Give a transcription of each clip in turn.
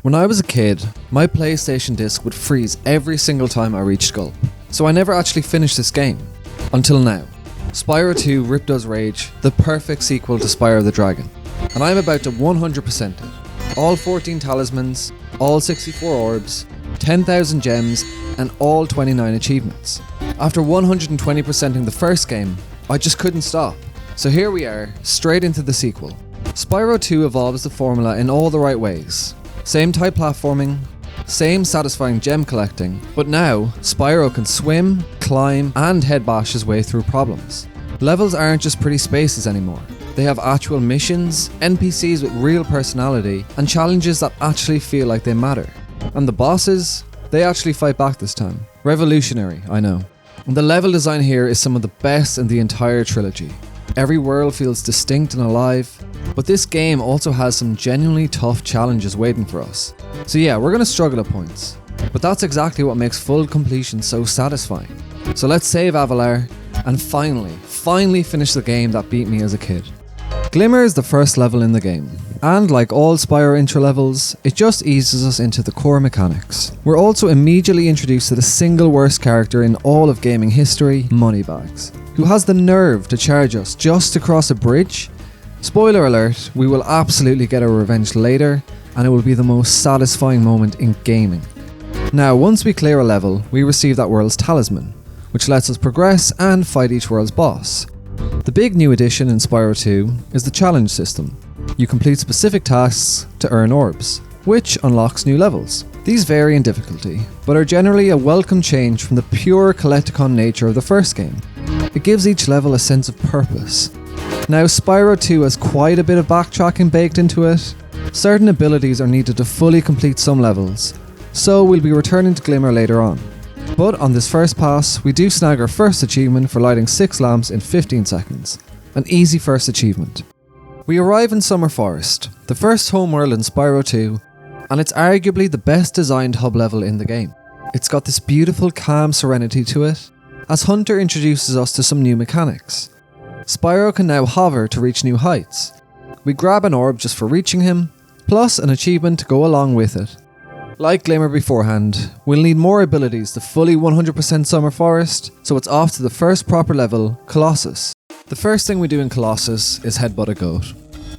When I was a kid, my PlayStation disc would freeze every single time I reached Gulp, so I never actually finished this game. Until now. Spyro 2 Ripto's Rage, the perfect sequel to Spyro the Dragon. And I'm about to 100% it. All 14 Talismans, all 64 orbs, 10,000 gems, and all 29 achievements. After 120%ing the first game, I just couldn't stop. So here we are, straight into the sequel. Spyro 2 evolves the formula in all the right ways. Same type platforming, same satisfying gem collecting, but now Spyro can swim, climb, and head bash his way through problems. Levels aren't just pretty spaces anymore. They have actual missions, NPCs with real personality, and challenges that actually feel like they matter. And the bosses, they actually fight back this time. Revolutionary, I know. And the level design here is some of the best in the entire trilogy. Every world feels distinct and alive, but this game also has some genuinely tough challenges waiting for us. So yeah, we're gonna struggle at points, but that's exactly what makes full completion so satisfying. So let's save Avalar, and finally finish the game that beat me as a kid. Glimmer is the first level in the game, and like all Spyro intro levels, it just eases us into the core mechanics. We're also immediately introduced to the single worst character in all of gaming history, Moneybags, who has the nerve to charge us just to cross a bridge. Spoiler alert, we will absolutely get our revenge later, and it will be the most satisfying moment in gaming. Now, once we clear a level, we receive that world's talisman, which lets us progress and fight each world's boss. The big new addition in Spyro 2 is the challenge system. You complete specific tasks to earn orbs, which unlocks new levels. These vary in difficulty, but are generally a welcome change from the pure collecticon nature of the first game. It gives each level a sense of purpose. Now, Spyro 2 has quite a bit of backtracking baked into it. Certain abilities are needed to fully complete some levels, so we'll be returning to Glimmer later on. But on this first pass, we do snag our first achievement for lighting 6 lamps in 15 seconds. An easy first achievement. We arrive in Summer Forest, the first homeworld in Spyro 2, and it's arguably the best designed hub level in the game. It's got this beautiful calm serenity to it, as Hunter introduces us to some new mechanics. Spyro can now hover to reach new heights. We grab an orb just for reaching him, plus an achievement to go along with it. Like Glimmer beforehand, we'll need more abilities to fully 100% Summer Forest, so it's off to the first proper level, Colossus. The first thing we do in Colossus is headbutt a goat.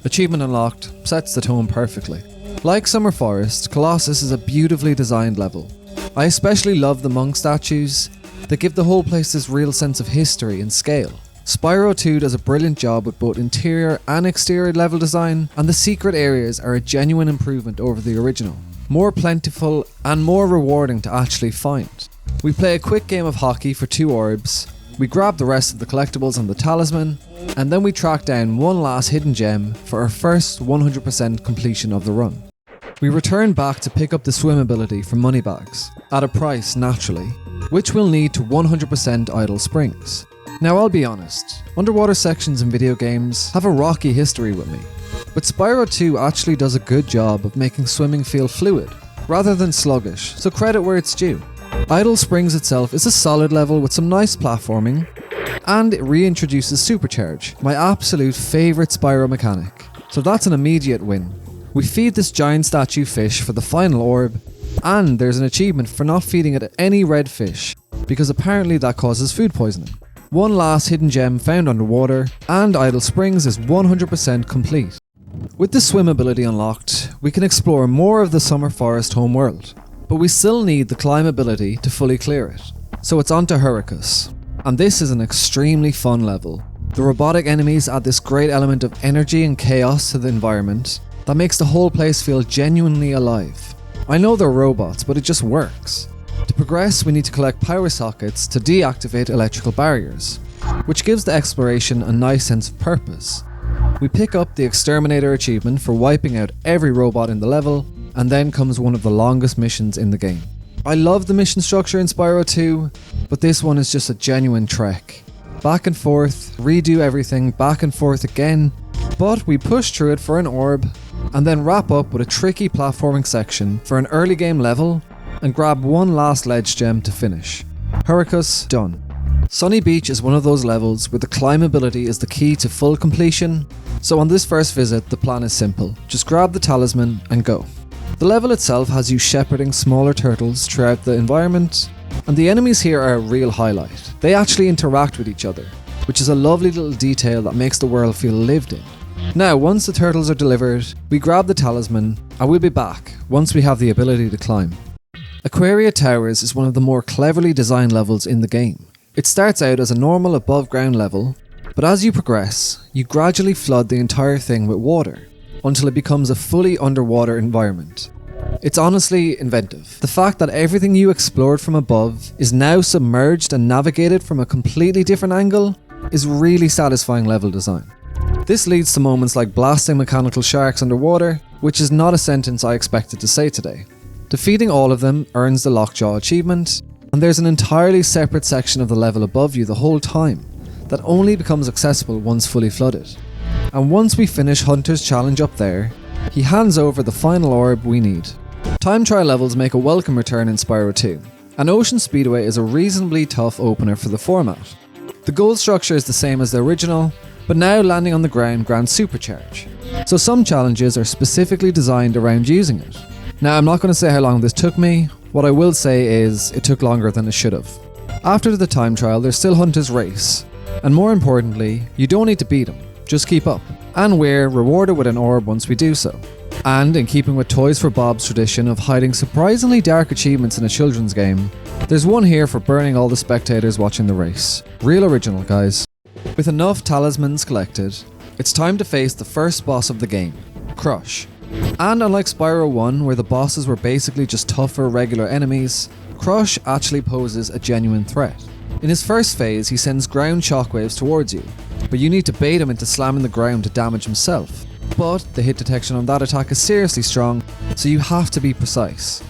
Achievement unlocked, sets the tone perfectly. Like Summer Forest, Colossus is a beautifully designed level. I especially love the monk statues that give the whole place this real sense of history and scale. Spyro 2 does a brilliant job with both interior and exterior level design, and the secret areas are a genuine improvement over the original. More plentiful and more rewarding to actually find. We play a quick game of hockey for 2 orbs, we grab the rest of the collectibles and the talisman, and then we track down one last hidden gem for our first 100% completion of the run. We return back to pick up the swim ability from Moneybags, at a price naturally, which we'll need to 100% Idle Springs. Now I'll be honest, underwater sections in video games have a rocky history with me, but Spyro 2 actually does a good job of making swimming feel fluid, rather than sluggish, so credit where it's due. Idle Springs itself is a solid level with some nice platforming, and it reintroduces Supercharge, my absolute favourite Spyro mechanic, so that's an immediate win. We feed this giant statue fish for the final orb, and there's an achievement for not feeding it any red fish, because apparently that causes food poisoning. One last hidden gem found underwater, and Idle Springs is 100% complete. With the swim ability unlocked, we can explore more of the Summer Forest homeworld, but we still need the climb ability to fully clear it. So it's on to Hurricus, and this is an extremely fun level. The robotic enemies add this great element of energy and chaos to the environment that makes the whole place feel genuinely alive. I know they're robots, but it just works. To progress, we need to collect power sockets to deactivate electrical barriers, which gives the exploration a nice sense of purpose. We pick up the Exterminator achievement for wiping out every robot in the level, and then comes one of the longest missions in the game. I love the mission structure in Spyro 2, but this one is just a genuine trek. Back and forth, redo everything, back and forth again, but we push through it for an orb, and then wrap up with a tricky platforming section for an early game level, and grab one last ledge gem to finish. Hurricus done. Sunny Beach is one of those levels where the climb ability is the key to full completion, so on this first visit the plan is simple, just grab the talisman and go. The level itself has you shepherding smaller turtles throughout the environment, and the enemies here are a real highlight. They actually interact with each other, which is a lovely little detail that makes the world feel lived in. Now, once the turtles are delivered, we grab the talisman, and we'll be back once we have the ability to climb. Aquaria Towers is one of the more cleverly designed levels in the game. It starts out as a normal above ground level, but as you progress, you gradually flood the entire thing with water, until it becomes a fully underwater environment. It's honestly inventive. The fact that everything you explored from above is now submerged and navigated from a completely different angle is really satisfying level design. This leads to moments like blasting mechanical sharks underwater, which is not a sentence I expected to say today. Defeating all of them earns the Lockjaw achievement, and there's an entirely separate section of the level above you the whole time, that only becomes accessible once fully flooded. And once we finish Hunter's challenge up there, he hands over the final orb we need. Time trial levels make a welcome return in Spyro 2, and Ocean Speedway is a reasonably tough opener for the format. The goal structure is the same as the original, but now landing on the ground grants supercharge, so some challenges are specifically designed around using it. Now, I'm not going to say how long this took me. What I will say is it took longer than it should have. After the time trial, there's still Hunter's race, and more importantly, you don't need to beat him, just keep up, and we're rewarded with an orb once we do so. And in keeping with Toys for Bob's tradition of hiding surprisingly dark achievements in a children's game, there's one here for burning all the spectators watching the race. Real original, guys. With enough talismans collected, it's time to face the first boss of the game, Crush. And unlike Spyro 1, where the bosses were basically just tougher regular enemies, Crush actually poses a genuine threat. In his first phase, he sends ground shockwaves towards you, but you need to bait him into slamming the ground to damage himself. But the hit detection on that attack is seriously strong, so you have to be precise.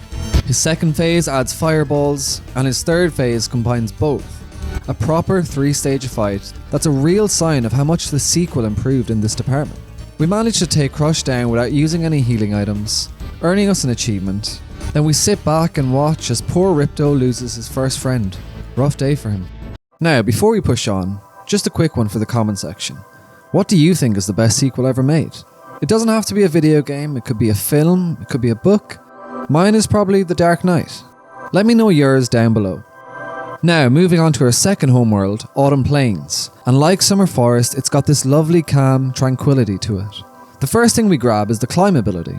His second phase adds fireballs, and his third phase combines both. A proper 3-stage fight that's a real sign of how much the sequel improved in this department. We managed to take Crush down without using any healing items, earning us an achievement. Then we sit back and watch as poor Ripto loses his first friend. Rough day for him. Now, before we push on, just a quick one for the comment section. What do you think is the best sequel ever made? It doesn't have to be a video game, it could be a film, it could be a book. Mine is probably The Dark Knight. Let me know yours down below. Now, moving on to our second homeworld, Autumn Plains. And like Summer Forest, it's got this lovely calm tranquility to it. The first thing we grab is the climb ability,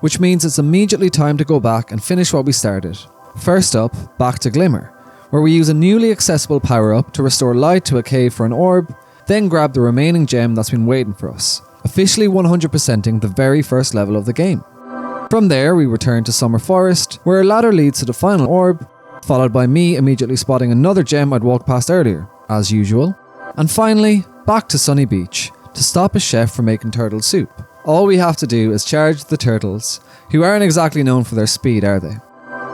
which means it's immediately time to go back and finish what we started. First up, back to Glimmer, where we use a newly accessible power-up to restore light to a cave for an orb, then grab the remaining gem that's been waiting for us, officially 100%ing the very first level of the game. From there, we return to Summer Forest, where a ladder leads to the final orb, followed by me immediately spotting another gem I'd walked past earlier, as usual. And finally, back to Sunny Beach, to stop a chef from making turtle soup. All we have to do is charge the turtles, who aren't exactly known for their speed, are they?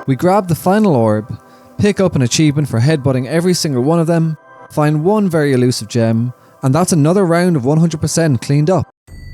We grab the final orb, pick up an achievement for headbutting every single one of them, find one very elusive gem, and that's another round of 100% cleaned up.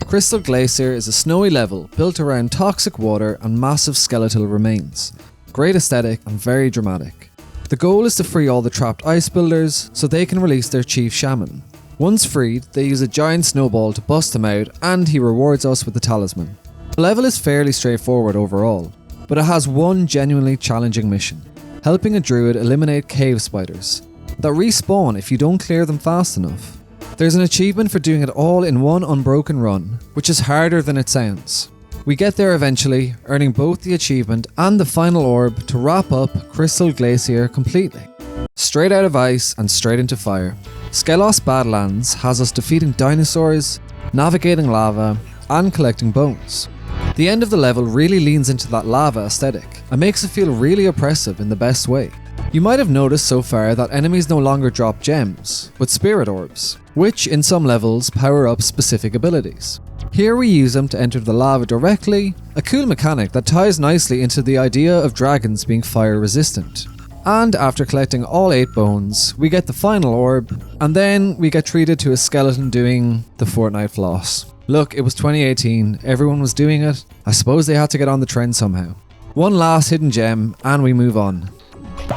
Crystal Glacier is a snowy level built around toxic water and massive skeletal remains. Great aesthetic and very dramatic. The goal is to free all the trapped ice builders so they can release their chief shaman. Once freed, they use a giant snowball to bust him out, and he rewards us with the talisman. The level is fairly straightforward overall, but it has one genuinely challenging mission, helping a druid eliminate cave spiders that respawn if you don't clear them fast enough. There's an achievement for doing it all in one unbroken run, which is harder than it sounds. We get there eventually, earning both the achievement and the final orb to wrap up Crystal Glacier completely. Straight out of ice and straight into fire. Skelos Badlands has us defeating dinosaurs, navigating lava, and collecting bones. The end of the level really leans into that lava aesthetic and makes it feel really oppressive in the best way. You might have noticed so far that enemies no longer drop gems, but spirit orbs, which in some levels power up specific abilities. Here we use them to enter the lava directly, a cool mechanic that ties nicely into the idea of dragons being fire resistant. And after collecting all 8 bones, we get the final orb, and then we get treated to a skeleton doing the Fortnite floss. Look, it was 2018, everyone was doing it, I suppose they had to get on the trend somehow. One last hidden gem, and we move on.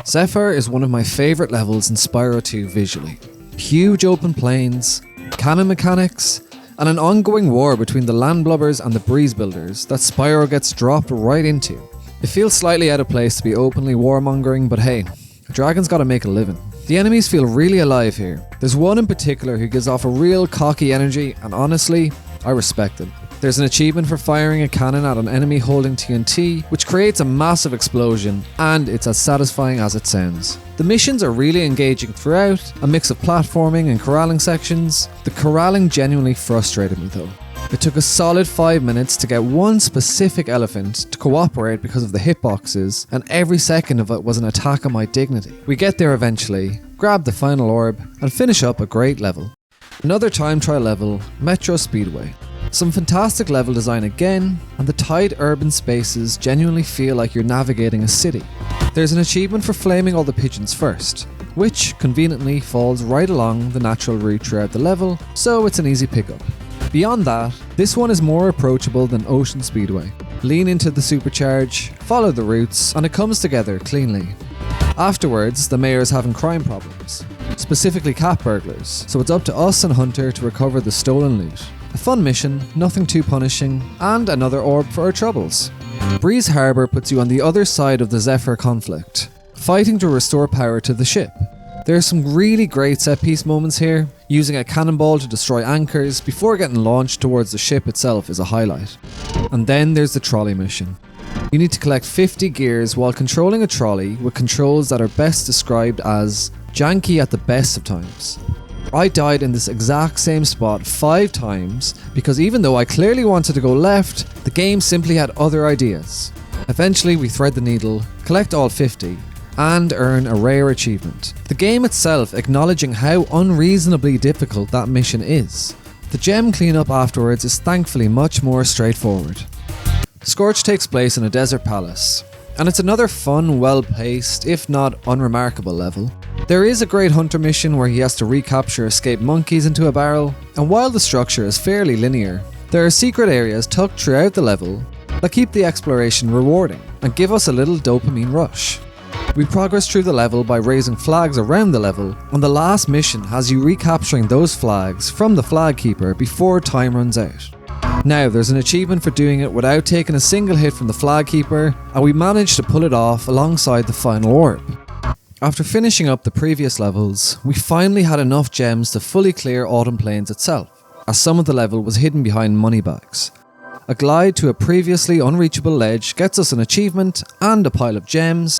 Zephyr is one of my favourite levels in Spyro 2 visually. Huge open plains, cannon mechanics, and an ongoing war between the landblubbers and the breeze builders that Spyro gets dropped right into. It feels slightly out of place to be openly warmongering, but hey, a dragon's gotta make a living. The enemies feel really alive here. There's one in particular who gives off a real cocky energy, and honestly, I respect it. There's an achievement for firing a cannon at an enemy holding TNT, which creates a massive explosion, and it's as satisfying as it sounds. The missions are really engaging throughout, a mix of platforming and corralling sections. The corralling genuinely frustrated me though. It took a solid 5 minutes to get one specific elephant to cooperate because of the hitboxes, and every second of it was an attack on my dignity. We get there eventually, grab the final orb, and finish up a great level. Another time trial level, Metro Speedway. Some fantastic level design again, and the tight urban spaces genuinely feel like you're navigating a city. There's an achievement for flaming all the pigeons first, which conveniently falls right along the natural route throughout the level, so it's an easy pickup. Beyond that, this one is more approachable than Ocean Speedway. Lean into the supercharge, follow the routes, and it comes together cleanly. Afterwards, the mayor is having crime problems, specifically cat burglars, so it's up to us and Hunter to recover the stolen loot. A fun mission, nothing too punishing, and another orb for our troubles. Breeze Harbour puts you on the other side of the Zephyr conflict, fighting to restore power to the ship. There are some really great set piece moments here. Using a cannonball to destroy anchors before getting launched towards the ship itself is a highlight. And then there's the trolley mission. You need to collect 50 gears while controlling a trolley with controls that are best described as janky at the best of times. I died in this exact same spot 5 times because even though I clearly wanted to go left, the game simply had other ideas. Eventually we thread the needle, collect all 50, and earn a rare achievement. The game itself acknowledging how unreasonably difficult that mission is. The gem cleanup afterwards is thankfully much more straightforward. Scorch takes place in a desert palace, and it's another fun, well-paced, if not unremarkable level. There is a great hunter mission where he has to recapture escaped monkeys into a barrel, and while the structure is fairly linear, there are secret areas tucked throughout the level that keep the exploration rewarding and give us a little dopamine rush. We progress through the level by raising flags around the level, and the last mission has you recapturing those flags from the flag keeper before time runs out. Now there's an achievement for doing it without taking a single hit from the flag keeper, and we managed to pull it off alongside the final orb. After finishing up the previous levels, we finally had enough gems to fully clear Autumn Plains itself, as some of the level was hidden behind money bags. A glide to a previously unreachable ledge gets us an achievement and a pile of gems,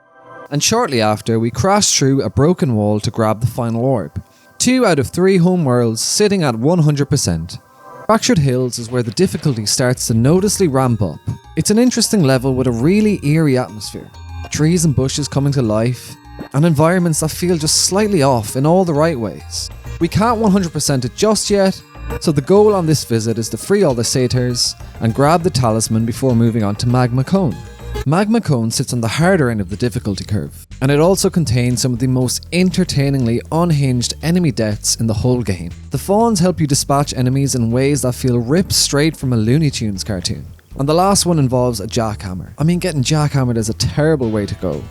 and shortly after we crash through a broken wall to grab the final orb. 2 out of 3 home worlds sitting at 100%. Fractured Hills is where the difficulty starts to noticeably ramp up. It's an interesting level with a really eerie atmosphere. Trees and bushes coming to life, and environments that feel just slightly off in all the right ways. We can't 100% it just yet, so the goal on this visit is to free all the satyrs and grab the talisman before moving on to Magma Cone. Magma Cone sits on the harder end of the difficulty curve, and it also contains some of the most entertainingly unhinged enemy deaths in the whole game. The fawns help you dispatch enemies in ways that feel ripped straight from a Looney Tunes cartoon. And the last one involves a jackhammer. I mean, getting jackhammered is a terrible way to go.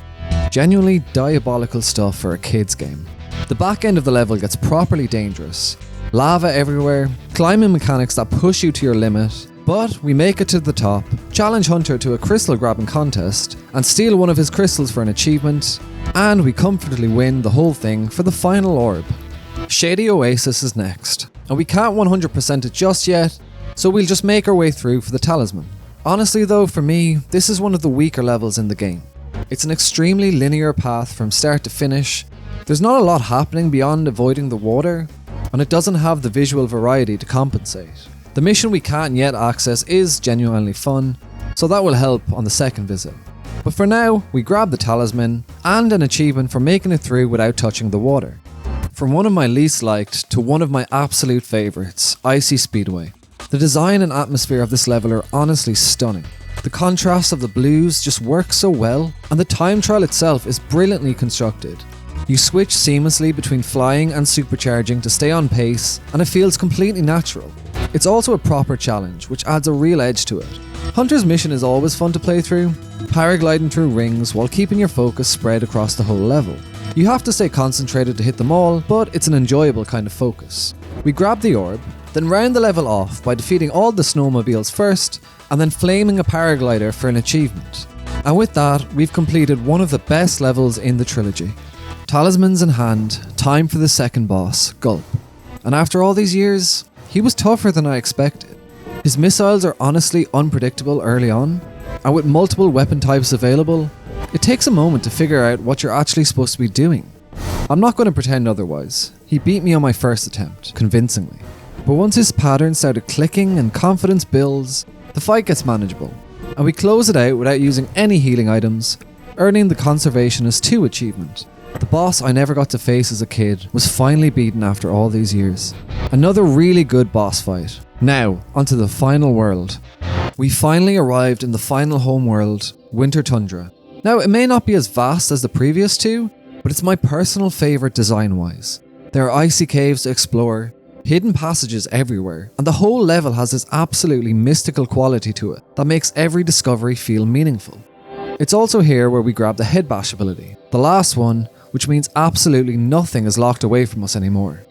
Genuinely diabolical stuff for a kid's game. The back end of the level gets properly dangerous. Lava everywhere, climbing mechanics that push you to your limit, but we make it to the top, challenge Hunter to a crystal grabbing contest, and steal one of his crystals for an achievement, and we comfortably win the whole thing for the final orb. Shady Oasis is next, and we can't 100% it just yet, so we'll just make our way through for the talisman. Honestly though, for me, this is one of the weaker levels in the game. It's an extremely linear path from start to finish. There's not a lot happening beyond avoiding the water, and it doesn't have the visual variety to compensate. The mission we can't yet access is genuinely fun, so that will help on the second visit. But for now, we grab the talisman and an achievement for making it through without touching the water. From one of my least liked to one of my absolute favourites, Icy Speedway. The design and atmosphere of this level are honestly stunning. The contrast of the blues just works so well, and the time trial itself is brilliantly constructed. You switch seamlessly between flying and supercharging to stay on pace, and it feels completely natural. It's also a proper challenge, which adds a real edge to it. Hunter's mission is always fun to play through, paragliding through rings while keeping your focus spread across the whole level. You have to stay concentrated to hit them all, but it's an enjoyable kind of focus. We grab the orb, then round the level off by defeating all the snowmobiles first, and then flaming a paraglider for an achievement. And with that, we've completed one of the best levels in the trilogy. Talismans in hand, time for the second boss, Gulp. And after all these years, he was tougher than I expected. His missiles are honestly unpredictable early on, and with multiple weapon types available, it takes a moment to figure out what you're actually supposed to be doing. I'm not going to pretend otherwise. He beat me on my first attempt, convincingly. But once his pattern started clicking and confidence builds, the fight gets manageable, and we close it out without using any healing items, earning the Conservationist 2 achievement. The boss I never got to face as a kid was finally beaten after all these years. Another really good boss fight. Now, onto the final world. We finally arrived in the final home world, Winter Tundra. Now, it may not be as vast as the previous two, but it's my personal favourite design-wise. There are icy caves to explore, hidden passages everywhere, and the whole level has this absolutely mystical quality to it that makes every discovery feel meaningful. It's also here where we grab the head bash ability, the last one, which means absolutely nothing is locked away from us anymore.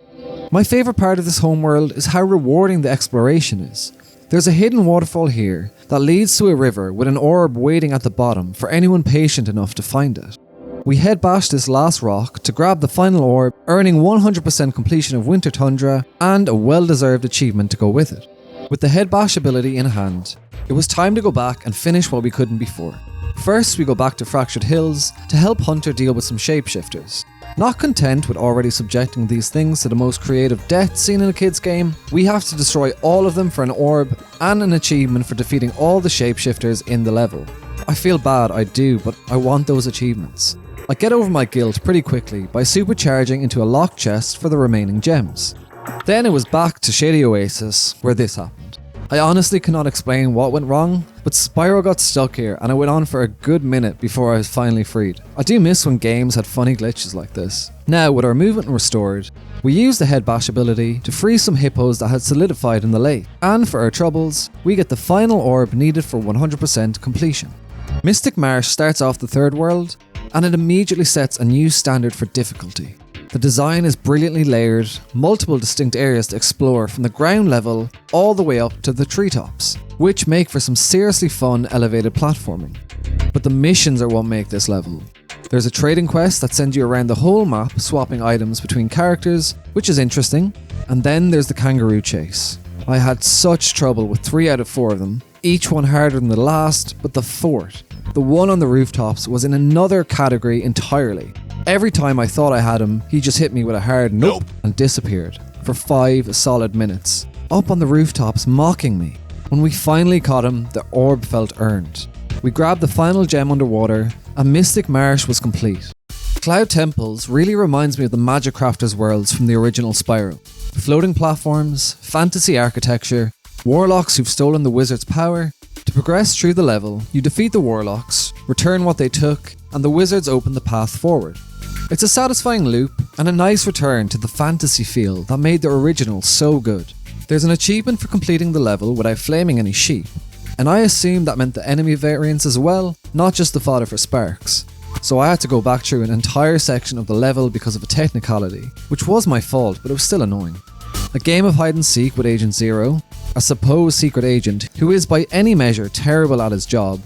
My favourite part of this homeworld is how rewarding the exploration is. There's a hidden waterfall here that leads to a river with an orb waiting at the bottom for anyone patient enough to find it. We head bash this last rock to grab the final orb, earning 100% completion of Winter Tundra and a well-deserved achievement to go with it. With the head bash ability in hand, it was time to go back and finish what we couldn't before. First, we go back to Fractured Hills to help Hunter deal with some shapeshifters. Not content with already subjecting these things to the most creative death seen in a kid's game, we have to destroy all of them for an orb and an achievement for defeating all the shapeshifters in the level. I feel bad, I do, but I want those achievements. I get over my guilt pretty quickly by supercharging into a locked chest for the remaining gems. Then it was back to Shady Oasis, where this happened. I honestly cannot explain what went wrong, but Spyro got stuck here and I went on for a good minute before I was finally freed. I do miss when games had funny glitches like this. Now, with our movement restored, we use the head bash ability to free some hippos that had solidified in the lake. And for our troubles, we get the final orb needed for 100% completion. Mystic Marsh starts off the third world, and it immediately sets a new standard for difficulty. The design is brilliantly layered, multiple distinct areas to explore from the ground level all the way up to the treetops, which make for some seriously fun elevated platforming. But the missions are what make this level. There's a trading quest that sends you around the whole map swapping items between characters, which is interesting, and then there's the kangaroo chase. I had such trouble with 3 out of 4 of them, each one harder than the last, but the fourth, the one on the rooftops, was in another category entirely. Every time I thought I had him, he just hit me with a hard nope and disappeared for 5 solid minutes, up on the rooftops mocking me. When we finally caught him, the orb felt earned. We grabbed the final gem underwater, and Mystic Marsh was complete. Cloud Temples really reminds me of the Magic Crafters worlds from the original Spyro. Floating platforms, fantasy architecture, warlocks who've stolen the wizard's power. To progress through the level, you defeat the warlocks, return what they took, and the wizards open the path forward. It's a satisfying loop, and a nice return to the fantasy feel that made the original so good. There's an achievement for completing the level without flaming any sheep, and I assumed that meant the enemy variants as well, not just the fodder for sparks. So I had to go back through an entire section of the level because of a technicality, which was my fault, but it was still annoying. A game of hide and seek with Agent Zero, a supposed secret agent who is by any measure terrible at his job,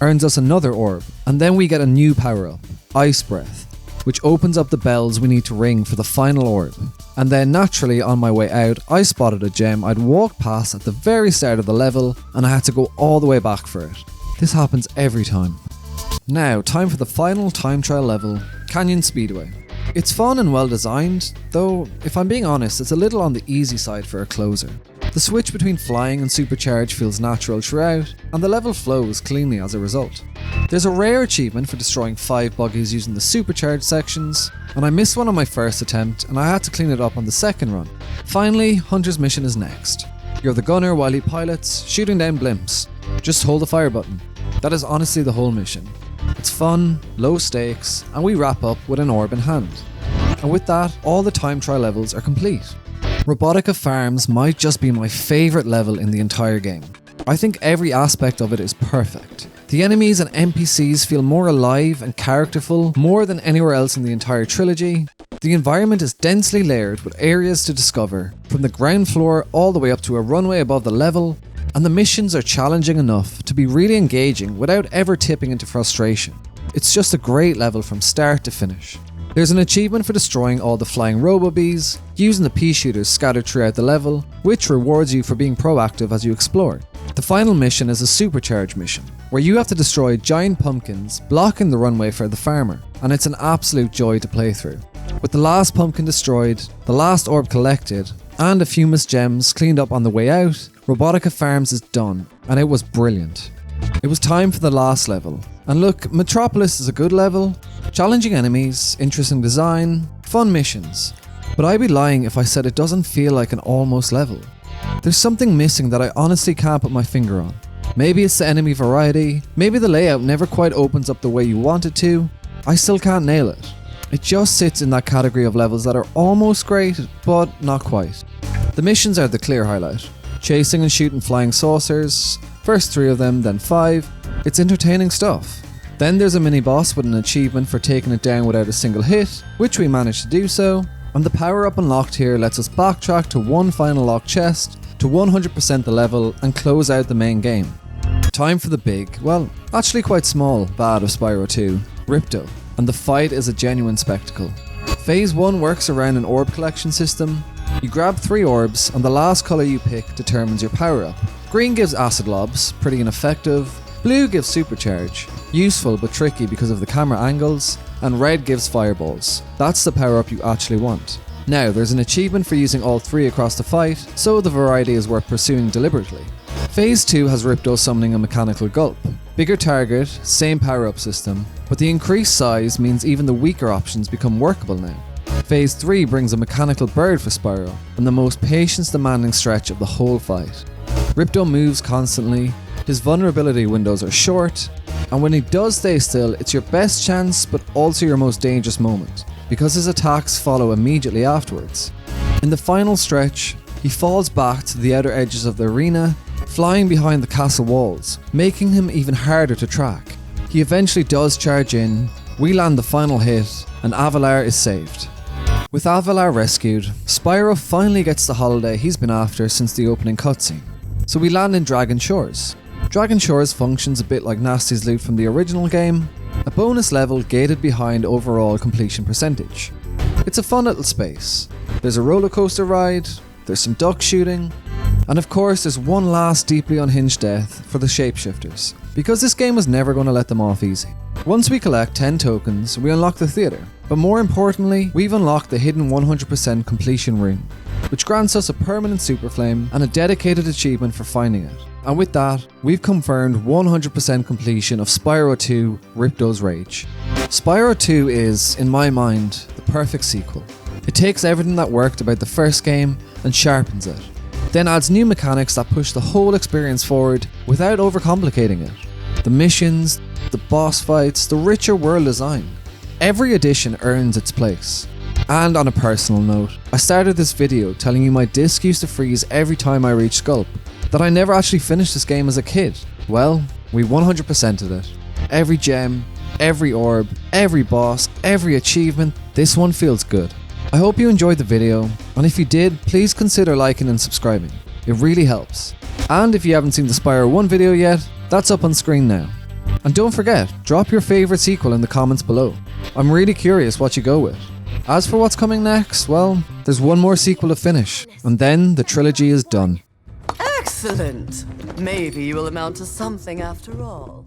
earns us another orb, and then we get a new power-up, Ice Breath, which opens up the bells we need to ring for the final orb. And then naturally on my way out, I spotted a gem I'd walked past at the very start of the level, and I had to go all the way back for it. This happens every time. Now, time for the final time trial level, Canyon Speedway. It's fun and well designed, though if I'm being honest, it's a little on the easy side for a closer. The switch between flying and supercharge feels natural throughout, and the level flows cleanly as a result. There's a rare achievement for destroying 5 buggies using the supercharged sections, and I missed one on my first attempt and I had to clean it up on the second run. Finally, Hunter's mission is next. You're the gunner while he pilots, shooting down blimps. Just hold the fire button. That is honestly the whole mission. It's fun, low stakes, and we wrap up with an orb in hand. And with that, all the time trial levels are complete. Robotica Farms might just be my favourite level in the entire game. I think every aspect of it is perfect. The enemies and NPCs feel more alive and characterful more than anywhere else in the entire trilogy. The environment is densely layered with areas to discover, from the ground floor all the way up to a runway above the level, and the missions are challenging enough to be really engaging without ever tipping into frustration. It's just a great level from start to finish. There's an achievement for destroying all the flying robo-bees, using the pea shooters scattered throughout the level, which rewards you for being proactive as you explore. The final mission is a supercharge mission, where you have to destroy giant pumpkins blocking the runway for the farmer, and it's an absolute joy to play through. With the last pumpkin destroyed, the last orb collected, and a few missed gems cleaned up on the way out, Robotica Farms is done, and it was brilliant. It was time for the last level. And look, Metropolis is a good level, challenging enemies, interesting design, fun missions. But I'd be lying if I said it doesn't feel like an almost level. There's something missing that I honestly can't put my finger on. Maybe it's the enemy variety, maybe the layout never quite opens up the way you want it to. I still can't nail it. It just sits in that category of levels that are almost great, but not quite. The missions are the clear highlight. Chasing and shooting flying saucers, first 3 of them, then 5. It's entertaining stuff. Then there's a mini boss with an achievement for taking it down without a single hit, which we managed to do so, and the power up unlocked here lets us backtrack to one final locked chest, to 100% the level and close out the main game. Time for the big, well, actually quite small, bad of Spyro 2, Ripto, and the fight is a genuine spectacle. Phase 1 works around an orb collection system. You grab 3 orbs and the last colour you pick determines your power up. Green gives acid lobs, pretty ineffective. Blue gives supercharge, useful but tricky because of the camera angles. And red gives fireballs. That's the power up you actually want. Now there's an achievement for using all 3 across the fight, so the variety is worth pursuing deliberately. Phase 2 has Ripto summoning a mechanical gulp. Bigger target, same power up system, but the increased size means even the weaker options become workable now. Phase 3 brings a mechanical bird for Spyro, and the most patience-demanding stretch of the whole fight. Ripto moves constantly, his vulnerability windows are short, and when he does stay still, it's your best chance but also your most dangerous moment, because his attacks follow immediately afterwards. In the final stretch, he falls back to the outer edges of the arena, flying behind the castle walls, making him even harder to track. He eventually does charge in, we land the final hit, and Avalar is saved. With Avalar rescued, Spyro finally gets the holiday he's been after since the opening cutscene. So we land in Dragon Shores. Dragon Shores functions a bit like Nasty's loot from the original game, a bonus level gated behind overall completion percentage. It's a fun little space. There's a roller coaster ride, there's some duck shooting, and of course there's one last deeply unhinged death for the shapeshifters, because this game was never going to let them off easy. Once we collect 10 tokens, we unlock the theatre, but more importantly, we've unlocked the hidden 100% completion room, which grants us a permanent super flame and a dedicated achievement for finding it. And with that, we've confirmed 100% completion of Spyro 2 Ripto's Rage. Spyro 2 is, in my mind, the perfect sequel. It takes everything that worked about the first game and sharpens it, then adds new mechanics that push the whole experience forward without overcomplicating it. The missions, the boss fights, the richer world design. Every addition earns its place. And on a personal note, I started this video telling you my disc used to freeze every time I reached Sculpt, that I never actually finished this game as a kid. Well, we 100%ed it. Every gem, every orb, every boss, every achievement, this one feels good. I hope you enjoyed the video, and if you did, please consider liking and subscribing. It really helps. And if you haven't seen the Spyro 1 video yet, that's up on screen now. And don't forget, drop your favourite sequel in the comments below. I'm really curious what you go with. As for what's coming next, well, there's one more sequel to finish, and then the trilogy is done. Excellent! Maybe you will amount to something after all.